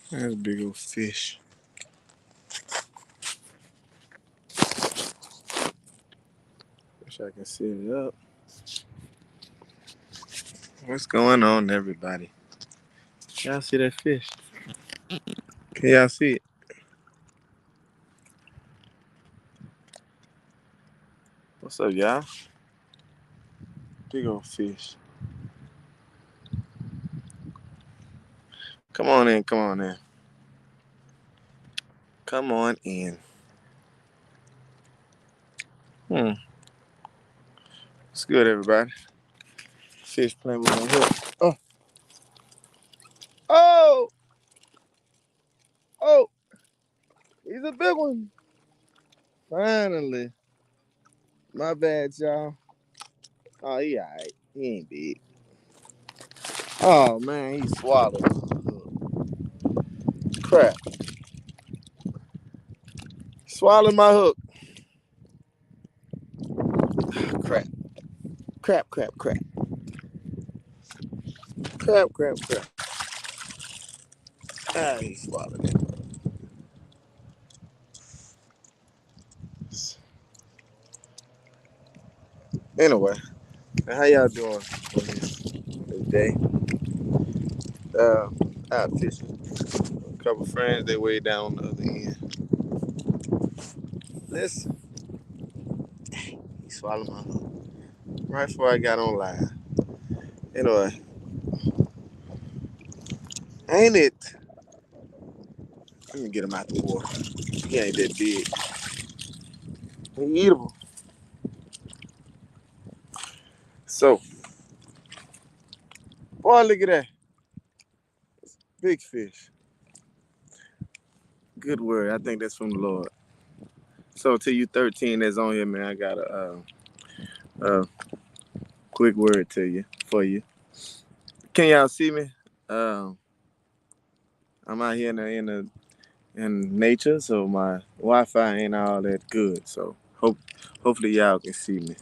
That's a big old fish. Wish I can set it up. What's going on, everybody? Y'all see that fish? Can y'all see it? What's up, y'all? Big old fish. Come on in, come on in. Come on in. Hmm. What's good, everybody? Fish playing with my hook. Oh, oh, oh, he's a big one. Finally. My bad, y'all. Oh, he alright. He ain't big. Oh, man, he swallowed. Crap. Swallowed my hook. Crap. Crap, crap, crap. Crap, crap, crap. Ah, he swallowed it. Anyway, how y'all doing on this day? Uh, out fishing. A couple friends, they way down on the other end. Listen, he swallowed my hook right before I got on live. Anyway, ain't it? Let me get him out the water. He ain't that big. He eatable. So, boy, look at that. Big fish. Good word. I think that's from the Lord. So, to you 13 that's on here, man, I got a quick word to you, for you. Can y'all see me? Um, I'm out here in nature, so my Wi-Fi ain't all that good. So, hopefully y'all can see me.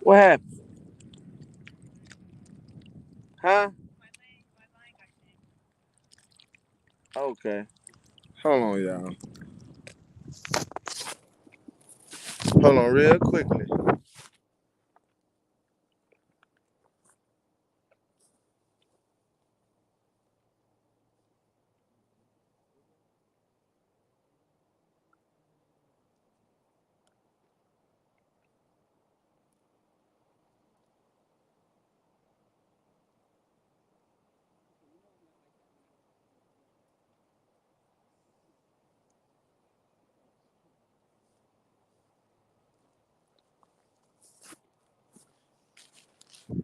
What happened? Huh? Okay. Hold on, y'all. Hold on real quickly.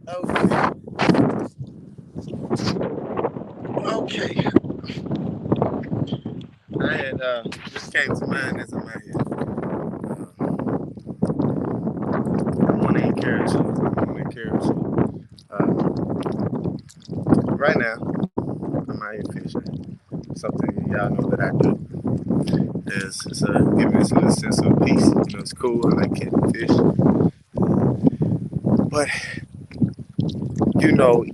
Okay. Okay. I had just came to mind as I'm out here. I want to encourage you. Right now, I'm out here fishing. Something y'all know that I do. It's give me this little sense of peace. You know, it's cool. I like catching fish. But you know,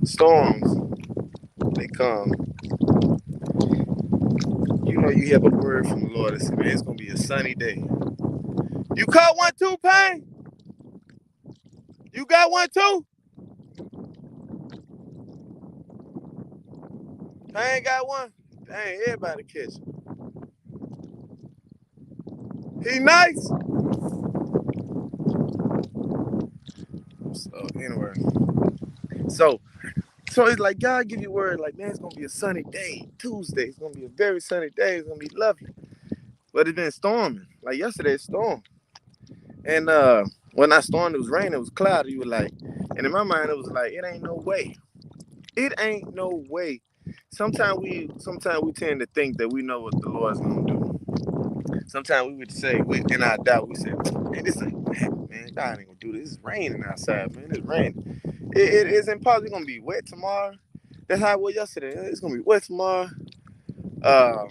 storms they come. You know, you have a word from the Lord that says, "Man, it's gonna be a sunny day." You caught one too, Payne? You got one too? Payne got one. Dang, everybody catching. He nice. So anyway, so so it's like God give you word like, man, it's gonna be a sunny day. Tuesday, it's gonna be a very sunny day. It's gonna be lovely. But it's been storming. Like yesterday, it stormed. And when I stormed, it was raining. It was cloudy. You were like, and in my mind, it was like, it ain't no way. It ain't no way. Sometimes we tend to think that we know what the Lord's gonna do. Sometimes we would say, in our doubt, we say, man, this ain't happen, man. God ain't gonna do this. It's raining outside, man. It's raining. It isn't probably gonna be wet tomorrow. That's how it was yesterday. It's gonna be wet tomorrow. Uh,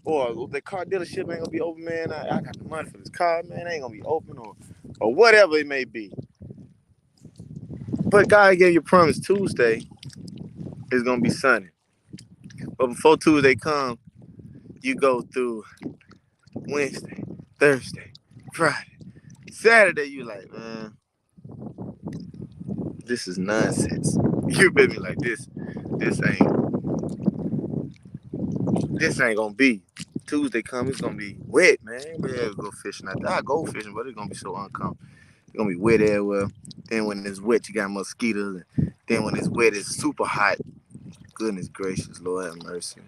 or the car dealership ain't gonna be open, man. I got the money for this car, man. It ain't gonna be open, or whatever it may be. But God gave you a promise Tuesday is gonna be sunny. But before Tuesday come, you go through Wednesday, Thursday, Friday, Saturday. You like, man, this is nonsense. You feel me? Like this ain't gonna be. Tuesday come, it's gonna be wet, man. We'll go fishing. I go fishing, but it's gonna be so uncomfortable. It's gonna be wet everywhere. Then when it's wet, you got mosquitoes. Then when it's wet, it's super hot. Goodness gracious, Lord have mercy.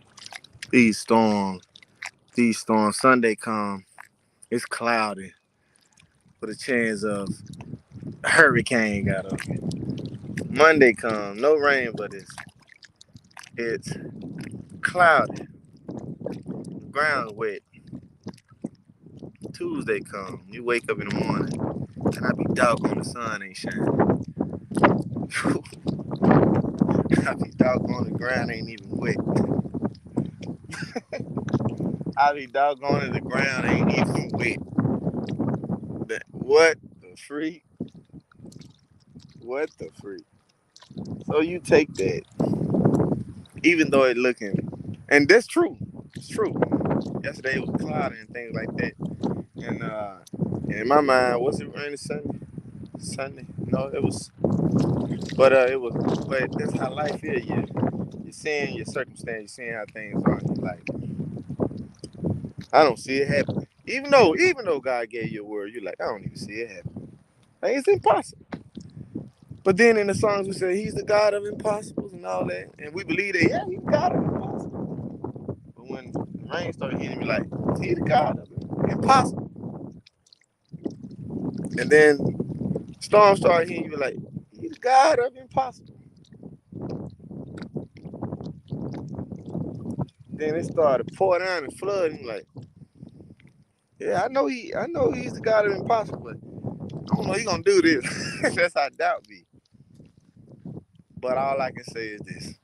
These storms, Sunday come, it's cloudy with a chance of a hurricane got up. Monday come, no rain, but it's cloudy, ground wet. Tuesday come, you wake up in the morning, and I be doggone the sun ain't shining. I be doggone the ground ain't even wet. I be doggone it, the ground ain't even wet. What the freak? What the freak? So you take that, even though it looking, and that's true. It's true. Yesterday it was cloudy and things like that. And in my mind, was it raining Sunday? Sunday? No, it was. But it was. But that's how life is. You're seeing your circumstance. You're seeing how things are. And you're like, I don't see it happening. Even though God gave you a word, you're like, I don't even see it happening. Like it's impossible. But then in the songs we say He's the God of impossibles and all that, and we believe that yeah, He's the God of impossible. But when the rain started hitting, me like, He's the God of impossible. And then storm started hitting, you like, He's the God of impossible. Then it started to pour down and flood, and like, yeah, I know He's the God of impossible, but I don't know He gonna do this. That's how doubt be. But all I can say is this: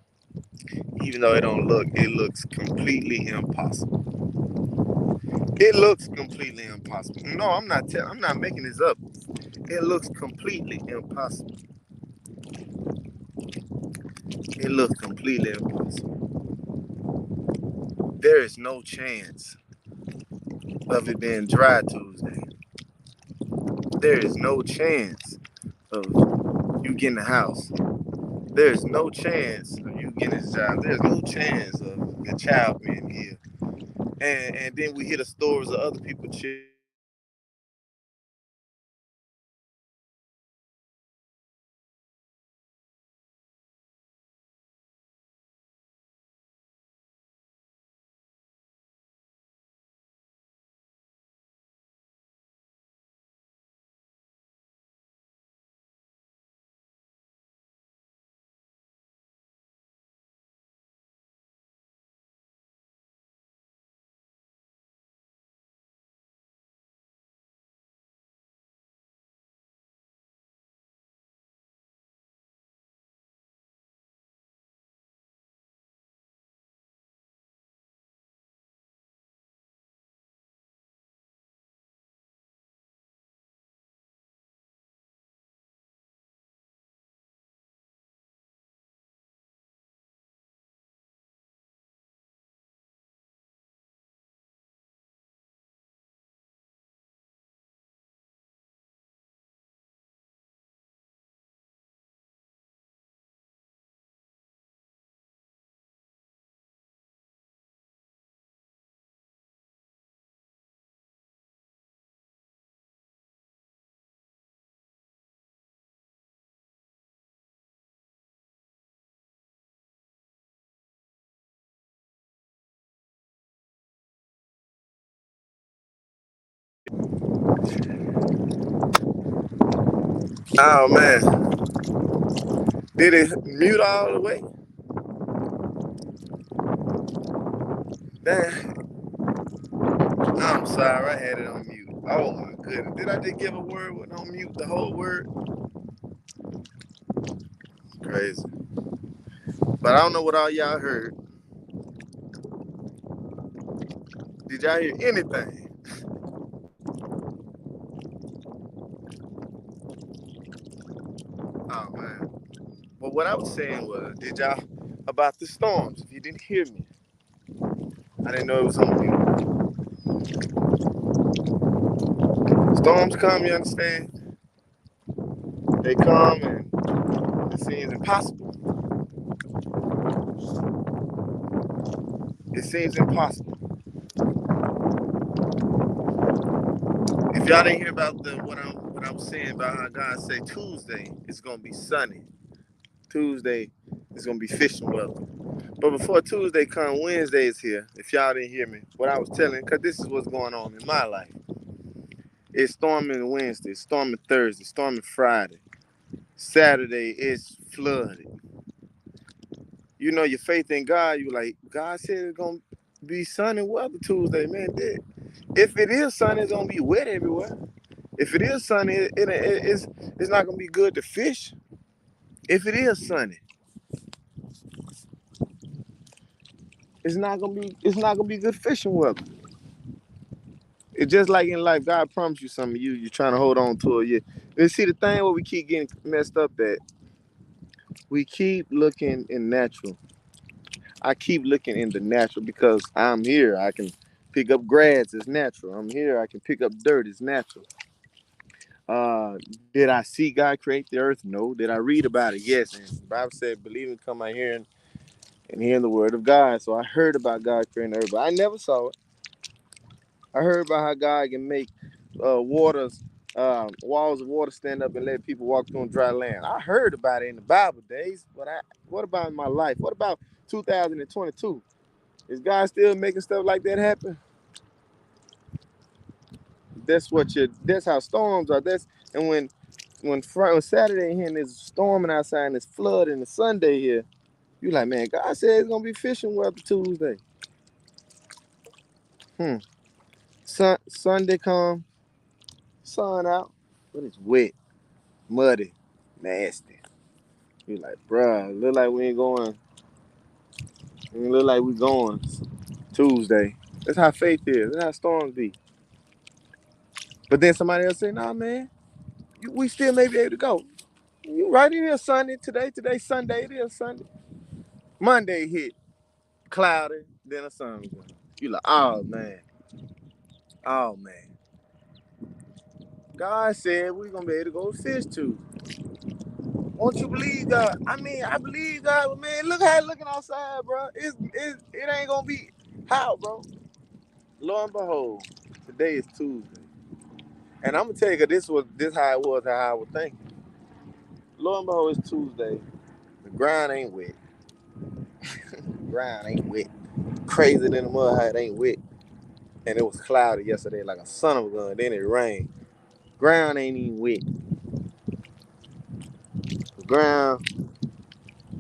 even though it looks completely impossible. It looks completely impossible. No, I'm not making this up. It looks completely impossible. It looks completely impossible. There is no chance of it being dry Tuesday. There is no chance of you getting a house. There's no chance of you getting a job. There's no chance of your child being here. And then we hear the stories of other people children oh man, did it mute all the way? Damn, I'm sorry, I had it on mute. Oh my goodness, did I just give a word with on mute the whole word? Crazy. But I don't know what all y'all heard. Did y'all hear anything? Oh man. But what I was saying was, did y'all about the storms? If you didn't hear me, I didn't know it was on you. Storms come, you understand? They come and it seems impossible. It seems impossible. If y'all didn't hear about what I was saying about how God say Tuesday it's gonna be sunny. Tuesday is gonna be fishing weather. But before Tuesday come, Wednesday is here. If y'all didn't hear me, what I was telling, because this is what's going on in my life. It's storming Wednesday, it's storming Thursday, storming Friday. Saturday it's flooded. You know your faith in God, you like, God said it's gonna be sunny weather Tuesday, man. If it is sunny, it's gonna be wet everywhere. If it is sunny, it's not gonna be good to fish. If it is sunny, it's not gonna be good fishing weather. It's just like in life, God promised you something, you're trying to hold on to it. Yeah. And see the thing where we keep getting messed up at, we keep looking in natural. I keep looking in the natural because I'm here. I can pick up grass, it's natural. I'm here, I can pick up dirt, it's natural. Did I see God create the earth? No. Did I read about it? Yes. And the Bible said, believe and come out here and hearing the word of God. So I heard about God creating the earth, but I never saw it. I heard about how God can make waters, walls of water stand up and let people walk through on dry land. I heard about it in the Bible days, but what about in my life? What about 2022? Is God still making stuff like that happen? That's how storms are. And when Saturday here and it's storming outside and it's flooding the Sunday here, you like, man, God said it's gonna be fishing weather Tuesday. Hmm. Sunday come, sun out, but it's wet, muddy, nasty. You like, bruh, look like we ain't going. It look like we going Tuesday. That's how faith is. That's how storms be. But then somebody else say, nah, man, we still may be able to go. You right in here Sunday today. Today's Sunday. It is Sunday. Monday hit, cloudy, then the sun was gone. You like, oh man, oh man. God said we're gonna be able to go fish too. Won't you believe God? I mean, I believe God, but man, look how it's looking outside, bro. It ain't gonna be how, bro. Lo and behold, today is Tuesday, and I'm gonna tell you, 'cause this how it was, how I was thinking. Lo and behold, it's Tuesday. The ground ain't wet. The ground ain't wet. Crazy than the mud, how it ain't wet. And it was cloudy yesterday, like a son of a gun. Then it rained. Ground ain't even wet. The ground,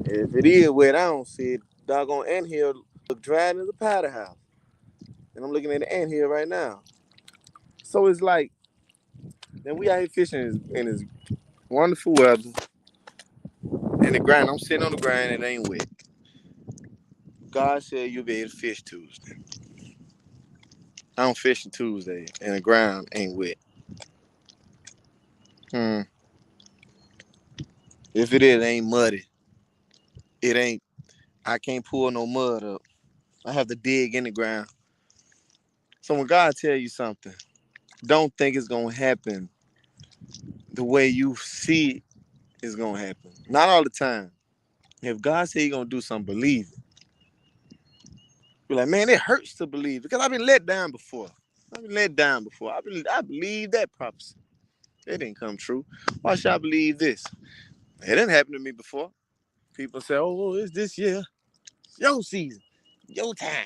if it is wet, I don't see it. Doggone anthill look dry as a powder house. And I'm looking at the anthill right now. So it's like, then we out here fishing in this wonderful weather. And the ground, I'm sitting on the ground and it ain't wet. God said you'll be able to fish Tuesday. I'm fishing Tuesday and the ground ain't wet. Hmm. If it ain't muddy. It ain't, I can't pull no mud up. I have to dig in the ground. So when God tell you something, don't think it's gonna happen the way you see it's gonna happen. Not all the time. If God say He gonna do something, believe it. You're like, man, it hurts to believe because I've been let down before. I've been let down before. I believe that prophecy. It didn't come true. Why should I believe this? It didn't happen to me before. People say, oh, it's this year. It's your season. Your time.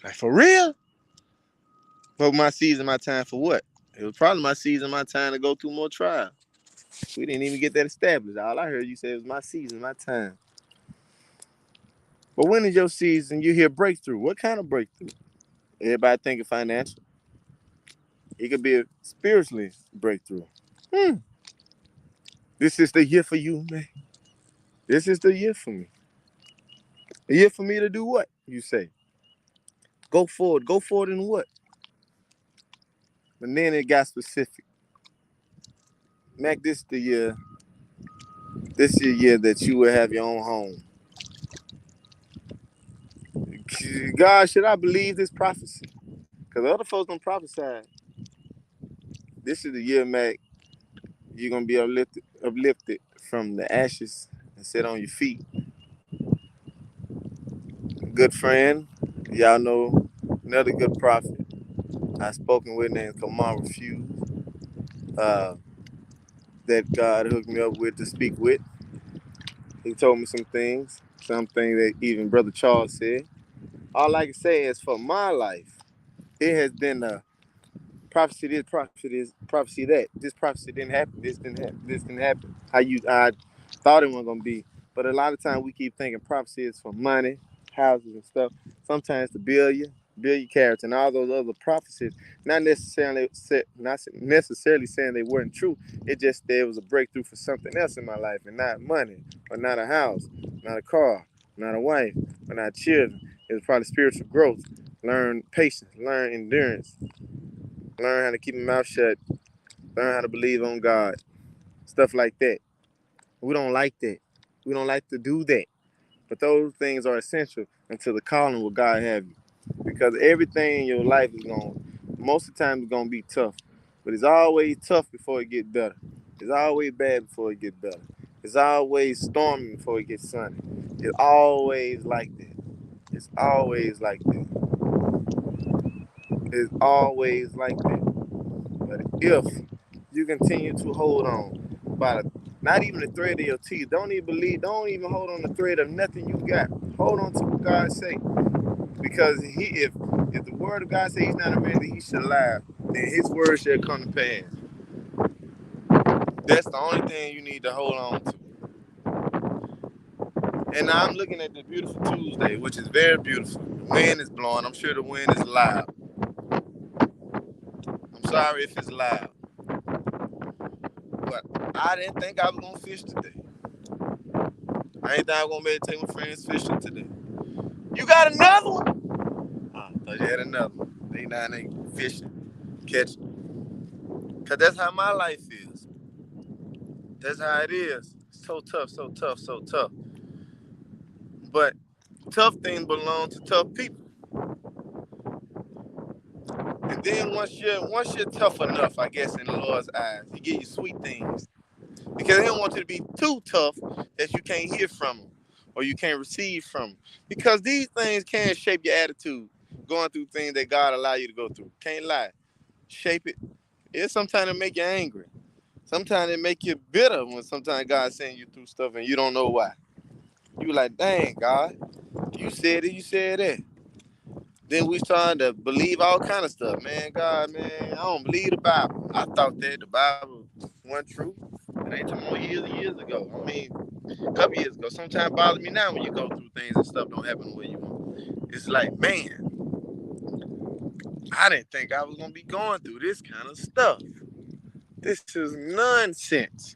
Like, for real? For my season, my time for what? It was probably my season, my time to go through more trials. We didn't even get that established. All I heard you say was my season, my time. But when is your season? You hear breakthrough. What kind of breakthrough? Everybody thinking financial. It could be a spiritually breakthrough. Hmm. This is the year for you, man. This is the year for me. A year for me to do what? You say. Go forward. Go forward in what? And then it got specific. Mac, this the year This is the year that you will have your own home. God, should I believe this prophecy? Because other folks don't prophesy. This is the year, Mac, you're going to be uplifted from the ashes and sit on your feet. Good friend, y'all know another good prophet I've spoken with named Kamar Refuse, uh, that God hooked me up with to speak with. He told me something that even Brother Charles said. All I can say is for my life, it has been a prophecy this, prophecy that. This prophecy didn't happen. This didn't happen. I thought it wasn't gonna be. But a lot of times we keep thinking prophecy is for money, houses and stuff. Sometimes to build your character, and all those other prophecies. Not necessarily saying they weren't true. It just there was a breakthrough for something else in my life, and not money, or not a house, not a car, not a wife, or not children. It was probably spiritual growth. Learn patience, learn endurance, learn how to keep my mouth shut, learn how to believe on God, stuff like that. We don't like that. We don't like to do that. But those things are essential until the calling will God have you. Because everything in your life is most of the time, it's going to be tough. But it's always tough before it gets better. It's always bad before it gets better. It's always stormy before it gets sunny. It's always like that. It's always like that. It's always like that. But if you continue to hold on by not even the thread of your teeth, don't even hold on the thread of nothing you got. Hold on to what God say. Because if the word of God says he's not a man that he should lie, then his word shall come to pass. That's the only thing you need to hold on to. And now I'm looking at the beautiful Tuesday, which is very beautiful. The wind is blowing. I'm sure the wind is loud. I'm sorry if it's loud. But I didn't think I was going to fish today. I ain't think I was going to be able to take my friends fishing today. You got another one? I thought you had another one. They down there fishing, catching. Because that's how my life is. That's how it is. So tough, so tough, so tough. But tough things belong to tough people. And then once you're tough enough, I guess, in the Lord's eyes, He give you sweet things. Because He don't want you to be too tough that you can't hear from Him or you can't receive from Him. Because these things can shape your attitude, going through things that God allow you to go through. Can't lie. Shape it. It sometimes it make you angry. Sometimes it make you bitter when sometimes God send you through stuff and you don't know why. You like, dang, God, you said it, you said that. Then we starting to believe all kind of stuff. Man, God, man, I don't believe the Bible. I thought that the Bible wasn't true. It ain't too more years and years ago. I mean, a couple years ago. Sometimes it bothers me now when you go through things and stuff don't happen the way you want. It's like, man, I didn't think I was going to be going through this kind of stuff. This is nonsense.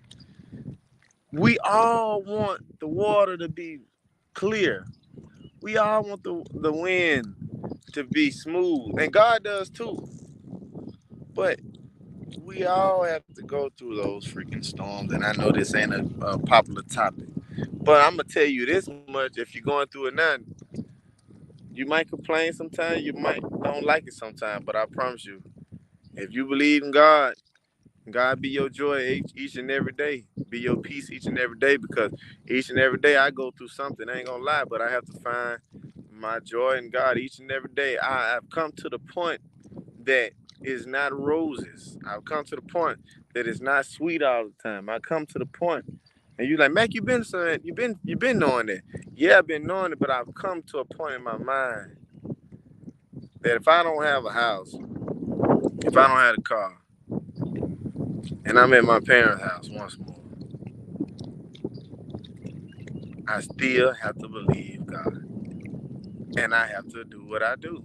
We all want the water to be clear. We all want the wind to be smooth. And God does too. But we all have to go through those freaking storms. And I know this ain't a popular topic. But I'm going to tell you this much. If you're going through it now, you might complain sometimes. You might don't like it sometimes. But I promise you, if you believe in God, God be your joy each and every day. Be your peace each and every day, because each and every day I go through something. I ain't gonna lie, but I have to find my joy in God each and every day. I've come to the point that is not roses. I've come to the point that it's not sweet all the time. I come to the point, and you like, Mac, you've been knowing that. Yeah, I've been knowing it, but I've come to a point in my mind that if I don't have a house, if I don't have a car, and I'm at my parents' house once more, I still have to believe God. And I have to do what I do.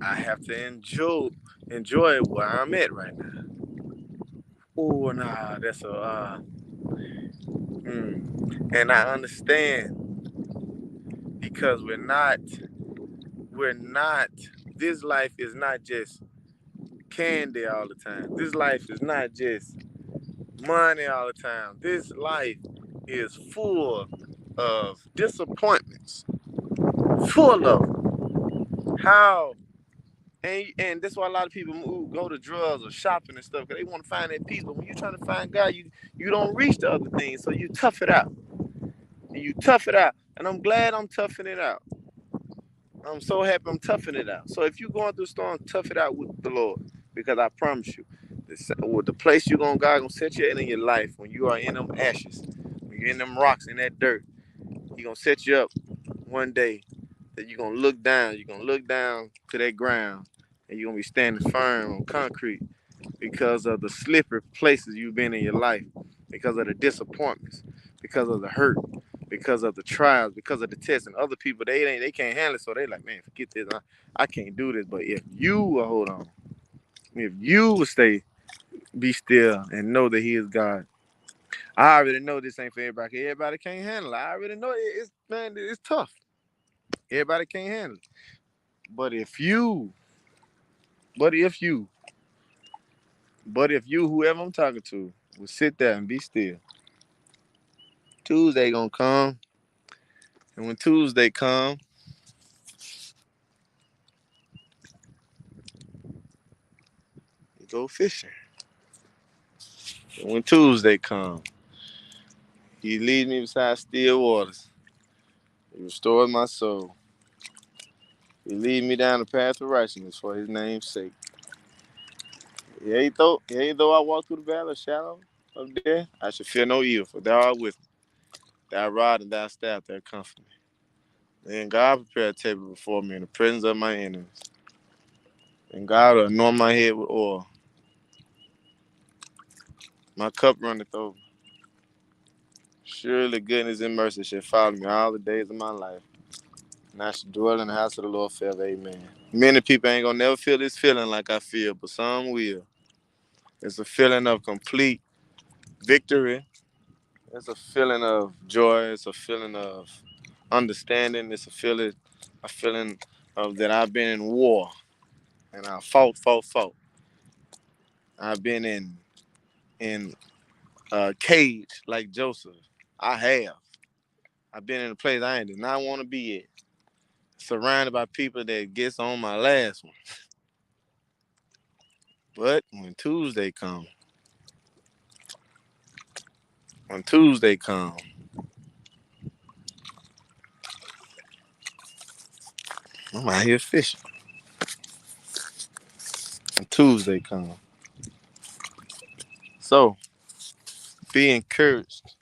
I have to enjoy where I'm at right now. Oh, nah, that's and I understand, because we're not, this life is not just candy all the time. This life is not just money all the time. This life is full of disappointments, full of how, and that's why a lot of people go to drugs or shopping and stuff because they want to find that peace. But when you're trying to find God, you don't reach the other things, so you tough it out. And you tough it out, and I'm glad I'm toughing it out. I'm so happy I'm toughing it out. So if you're going through a storm, tough it out with the Lord, because I promise you, with the place you're going, God gonna set you in your life when you are in them ashes, when you're in them rocks in that dirt. He gonna set you up one day that you're gonna look down. You're gonna look down to that ground, and you're gonna be standing firm on concrete because of the slippery places you've been in your life, because of the disappointments, because of the hurt, because of the trials, because of the tests, and other people they can't handle it, so they like, man, forget this, I can't do this. But if you will hold on, if you will stay, be still, and know that He is God. I already know this ain't for everybody. Everybody can't handle it. I already know it's, man, it's tough. Everybody can't handle it. But if you, but if you, but if you, whoever I'm talking to, will sit there and be still, Tuesday gonna come, and when Tuesday come, you go fishing. And when Tuesday come, He leads me beside still waters. He restores my soul. He lead me down the path of righteousness for His name's sake. Yea, though I walk through the valley of shadow of death, I shall fear no evil, for Thou art with me. Thy rod and Thy staff, They comfort me. Then God prepared a table before me in the presence of my enemies. And God will anoint my head with oil. My cup runneth over. Surely goodness and mercy shall follow me all the days of my life. And I shall dwell in the house of the Lord forever. Amen. Many people ain't gonna never feel this feeling like I feel, but some will. It's a feeling of complete victory. It's a feeling of joy. It's a feeling of understanding. It's a feeling of that I've been in war and I fought. I've been in a cage like Joseph. I have. I've been in a place I did not want to be at. Surrounded by people that gets on my last one. But when Tuesday come, I'm out here fishing. When Tuesday come. So be encouraged.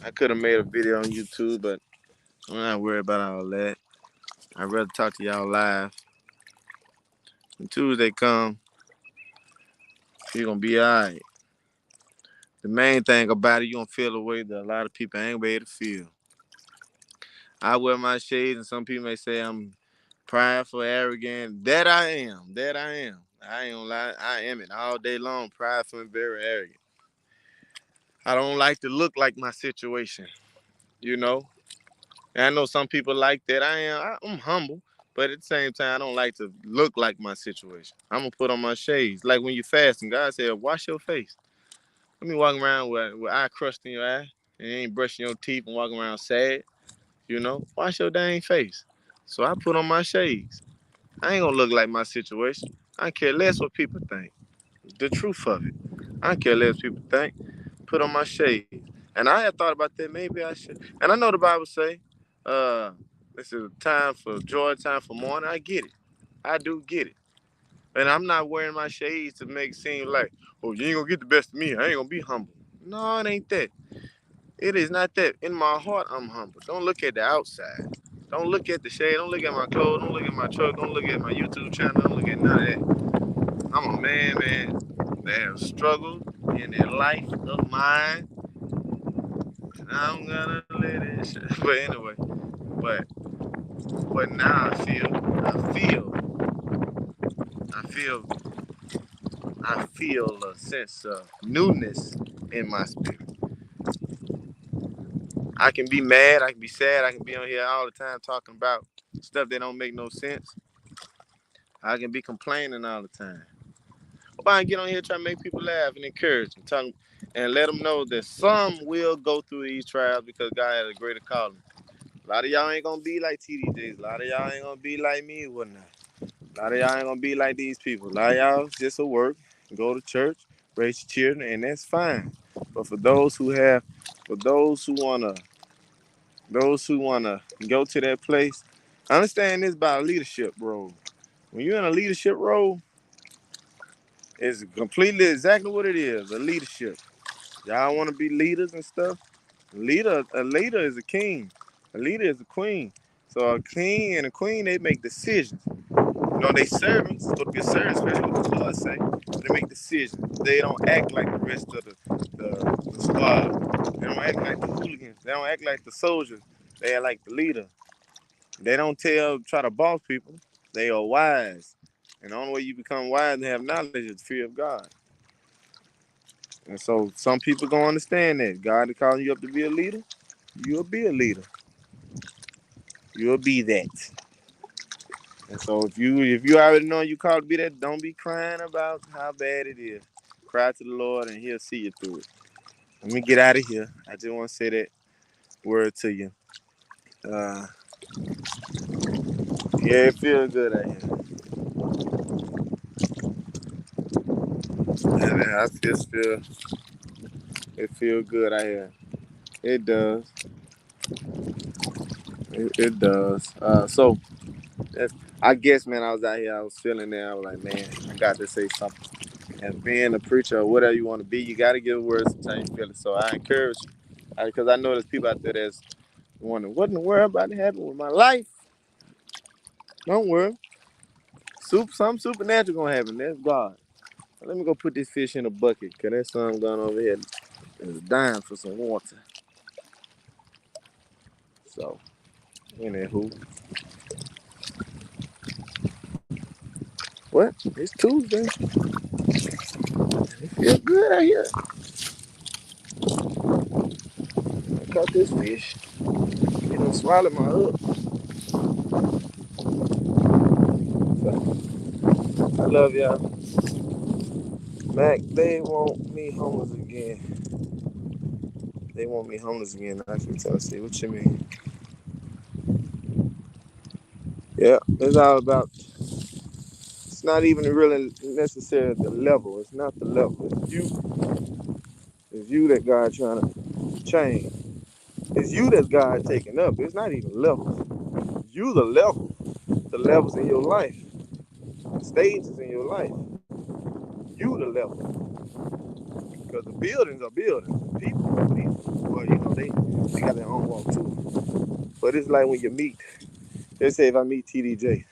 I could have made a video on YouTube, but I'm not worried about all that. I'd rather talk to y'all live. When Tuesday come, you're gonna be alright. The main thing about it, you're gonna feel the way that a lot of people ain't able to feel. I wear my shades, and some people may say I'm prideful, arrogant. That I am. That I am. I ain't gonna lie. I am it all day long, prideful and very arrogant. I don't like to look like my situation, you know. And I know some people like that. I'm humble, but at the same time, I don't like to look like my situation. I'm gonna put on my shades. Like when you fasting, God said, wash your face. Let me walk around with eye crust in your eye, and you ain't brushing your teeth and walking around sad. You know, wash your dang face. So I put on my shades. I ain't gonna look like my situation. I care less what people think. The truth of it. I care less what people think. Put on my shades. And I had thought about that. Maybe I should. And I know the Bible say, this is a time for joy, time for mourning. I get it. I do get it. And I'm not wearing my shades to make it seem like, oh, you ain't gonna get the best of me. I ain't gonna be humble. No, it ain't that. It is not that. In my heart, I'm humble. Don't look at the outside. Don't look at the shade. Don't look at my clothes. Don't look at my truck. Don't look at my YouTube channel. Don't look at none of that. I'm a man that has struggled in a life of mine. And I'm gonna let it shine. But anyway, but now I feel, I feel a sense of newness in my spirit. I can be mad. I can be sad. I can be on here all the time talking about stuff that don't make no sense. I can be complaining all the time. Nobody get on here trying to make people laugh and encourage them, and let them know that some will go through these trials because God has a greater calling. A lot of y'all ain't gonna be like TDJs. A lot of y'all ain't gonna be like me and whatnot. A lot of y'all ain't gonna be like these people. A lot of y'all just a work, go to church, raise your children, and that's fine. But for those who wanna go to that place, understand this about a leadership role. When you're in a leadership role, it's completely exactly what it is, a leadership. Y'all want to be leaders and stuff. A leader is a king. A leader is a queen. So a king and a queen, they make decisions. You know, they servants, supposed to be a servant, especially what the Lord say. They make decisions. They don't act like the rest of the squad. They don't act like the hooligans. They don't act like the soldiers. They act like the leader. They don't try to boss people. They are wise. And the only way you become wise and have knowledge is the fear of God. And so some people gonna understand that. God is calling you up to be a leader, you'll be a leader. You'll be that. And so if you already know you called to be that, don't be crying about how bad it is. Cry to the Lord and He'll see you through it. Let me get out of here. I just want to say that word to you. Uh, yeah, it feels good out here. And I just feel it feel good out here. It does. It does. So that's, I guess, man, I was out here. I was feeling there. I was like, man, I got to say something. And being a preacher or whatever you want to be, you got to give a word sometimes you feel it. So I encourage you, because I know there's people out there that's wondering, what in the world about to happen with my life? Don't worry. Something supernatural going to happen. That's God. Let me go put this fish in a bucket, because that son going over here is dying for some water. So, anywho. What? It's Tuesday. It feels good out here. I caught this fish. It done swallowed my hook. So, I love y'all. Mac, they want me homeless again. They want me homeless again. I can tell. See what you mean. Yeah, it's all about. It's not even really necessarily the level. It's not the level. It's you. It's you that God trying to change. It's you that God taking up. It's not even levels. You the level. The levels in your life. The stages in your life. You the level. Because the buildings are buildings. The people are people. Well, they got their own walk too. But it's like when you meet. They say if I meet TDJ,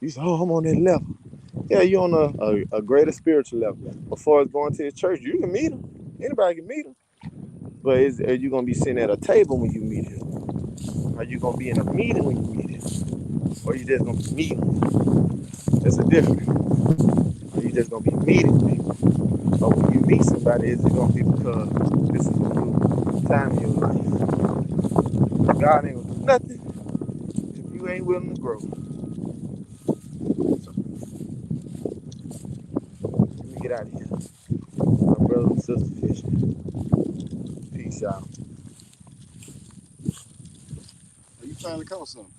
you say, oh, I'm on that level. Yeah, you're on a greater spiritual level. Before it's going to his church, you can meet him. Anybody can meet him. But are you going to be sitting at a table when you meet him? Are you going to be in a meeting when you meet him? Or are you just going to be meeting? That's a difference. Or you just going to be meeting people. Or when you meet somebody, is it going to be because this is a new time in your life? God ain't going to do nothing if you ain't willing to grow. So, let me get out of here. My brother and sister fishing. Peace, y'all. You finally caught something.